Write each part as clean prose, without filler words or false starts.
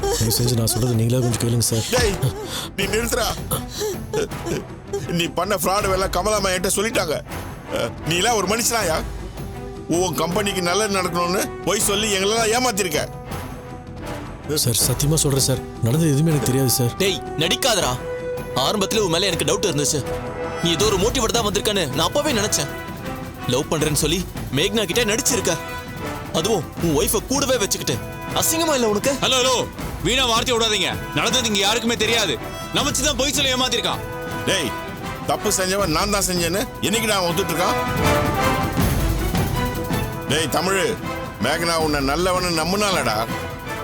தயவு செஞ்சு நான் சொல்றது நீங்களே கொஞ்சம் கேளுங்க சார். டேய் நீ நிறுத்துறா. நீ பண்ண ஃப்ராட் வேலை கமலாமா என்கிட்ட சொல்லிட்டாங்க. நீ எல்லாம் ஒரு மனுஷனாயா? உன் கம்பெனிக்கு நல்லது நடக்கணும்னு போய் சொல்லி எங்களெல்லாம் ஏமாத்திருக்க. சார் சத்தியமா சொல்றேன் சார், நடந்தது எதுவுமே எனக்கு தெரியாது சார். டேய் நடிக்காதடா. ஆரம்பத்துல உன் மேல எனக்கு டவுட் இருந்துச்சு. நீ ஏதோ ஒரு மோட்டிவேட் தான் வந்திருக்கான்னு நான் அப்பவே நினைச்சேன். லவ் பண்றேன்னு சொல்லி மேக்னா கிட்ட நடிச்சிருக்க, அதுவும் உன் ஒய்ஃபை கூடவே வச்சுக்கிட்டு. அசிங்கமா இல்ல உனக்கு? ஹலோ ஹலோ, வீணா வார்த்தை விடாதீங்க. நடந்தது இங்க யாருக்குமே தெரியாது. நமச்சுதான் போய் சொல்லி ஏமாத்திருக்கான். டேய் தப்பு செஞ்சவன் நான் தான் செஞ்சேன்னு என்னைக்கு நான் ஒத்துட்டு இருக்கான்? டேய் தமிழ், மேகனா உன்னை நல்லவனு நம்புனாலடா.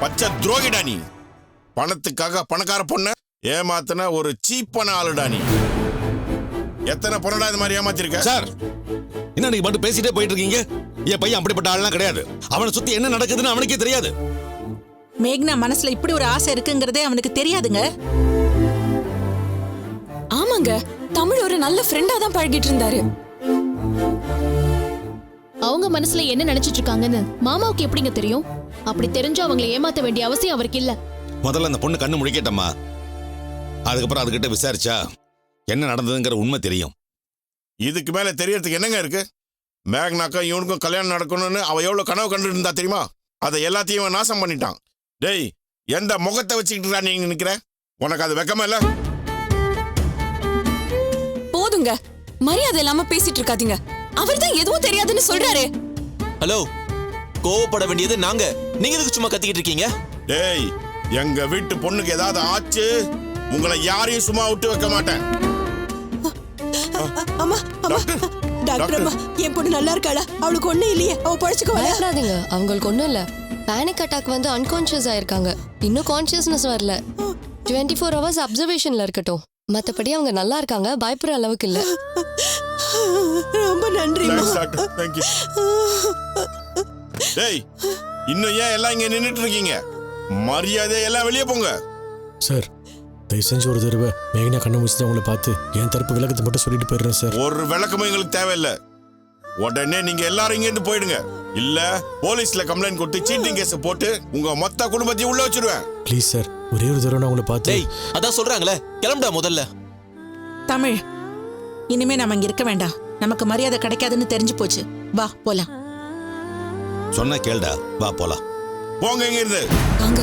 பச்சை துரோகிடா நீ. பணத்துக்காக பணக்கார பொண்ண ஏமாத்தின ஒரு சீப்பான ஆளுடா நீ. எத்தனை பொண்ணடா இது மாதிரி ஏமாத்திருக்க? சார் என்ன நீங்க மட்டும் பேசிட்டே போயிட்டு இருக்கீங்க? என் பையன் அப்படிப்பட்ட ஆள்லாம் கிடையாது. அவனை சுத்தி என்ன நடக்குதுன்னு அவனுக்கே தெரியாது. மேக்னா மனசுல இப்படி ஒரு ஆசை இருக்குங்கிறதே அவனுக்கு தெரியாதுங்க. ஆமாங்க, தமிழ் ஒரு நல்ல ஃப்ரெண்டா தான் பழகிட்டு இருந்தாரு. அவங்க மனசுல என்ன நினைச்சிட்டு இருக்காங்கன்னு மாமாவுக்கு எப்படிங்க தெரியும்? அப்படி தெரிஞ்சு அவங்களை ஏமாத்த வேண்டிய அவசியம் அவருக்கு இல்ல. முதல்ல அந்த பொண்ணு கண்ணு முழிக்கட்டம்மா, அதுக்கப்புறம் அதுகிட்ட விசாரிச்சா என்ன நடந்ததுங்கிற உண்மை தெரியும். இதுக்கு மேல தெரியறதுக்கு என்னங்க இருக்கு? மேக்னாக்கும் இவனுக்கும் கல்யாணம் நடக்கணும்னு அவ எவ்வளவு கனவு கண்டு இருந்தா தெரியுமா? அதை எல்லாத்தையும் இவன் நாசம் பண்ணிட்டான். டேய் எந்த முகத்தை வச்சுக்கிட்டு நீங்க நிக்கிற? உனக்கு அது வெக்கமா இல்ல? போதுங்க, மரியாதை இல்லாம பேசிட்டு இருக்காதீங்க. அவர்தான் எதுவும் தெரியாதுன்னு சொல்றாரு. ஹலோ, கோவப்பட வேண்டியது நாங்க, நீங்க எதுக்கு சும்மா கத்திக்கிட்டு இருக்கீங்க? டேய் எங்க வீட்டு பொண்ணுக்கு ஏதாவது ஆச்சு, உங்களை யாரையும் சும்மா விட்டு வைக்க மாட்டேன். அம்மா அம்மா டாக்டர் அம்மா, என் பொண்ணு நல்லா இருக்காளா? அவளுக்கு ஒண்ணும் இல்லையே, அவ பழச்சுக்க பயப்படாதீங்க, அவங்களுக்கு ஒண்ணும் இல்ல. பேனிக் அட்டாக் வந்து அன்கான்ஷியஸ் ஆயிருக்காங்க. இன்னும் கான்ஷியஸ்னஸ் வரல. 24 hours அப்சர்வேஷன்ல இருக்கட்டும். மத்தபடி அவங்க நல்லா இருக்காங்க, பயப்படுற அளவுக்கு இல்ல. ரொம்ப நன்றி. டேய் இன்னும் ஏன் எல்லாம் இங்க நின்னுட்டு இருக்கீங்க? மரியாதை எல்லாம் வெளியே போங்க. சார் தயவு செஞ்சு ஒரு தடவை மேகனா கண்ணை முடிச்சுட்டு அவங்கள பார்த்து என் தரப்பு விளக்கத்தை மட்டும் சொல்லிட்டு போயிடுறேன் சார். ஒரு விளக்கமும் எங்களுக்கு தேவையில்லை. உடனே நீங்க எல்லாரும் இங்க இருந்து போயிடுங்க. இல்ல போலீஸ்ல கம்ப்ளைண்ட் கொடுத்து சீட்டிங் கேஸ் போட்டு உங்க மொத்த குடும்பத்தையும் உள்ள வச்சிருவேன். ப்ளீஸ் சார், ஒரே ஒரு தடவை நான் உங்களை பார்த்து. டேய் அதான் சொல்றாங்களே, கிளம்புடா முதல்ல. தமிழ், இனிமே நம்ம இங்க இருக்க வேண்டாம். நமக்கு மரியாதை கிடைக்காதுன்னு தெரிஞ்சு போச்சு. வா போலாம். சொன்னா கேளுடா, வா போலாம். போங்க இங்க இருந்து. வாங்க.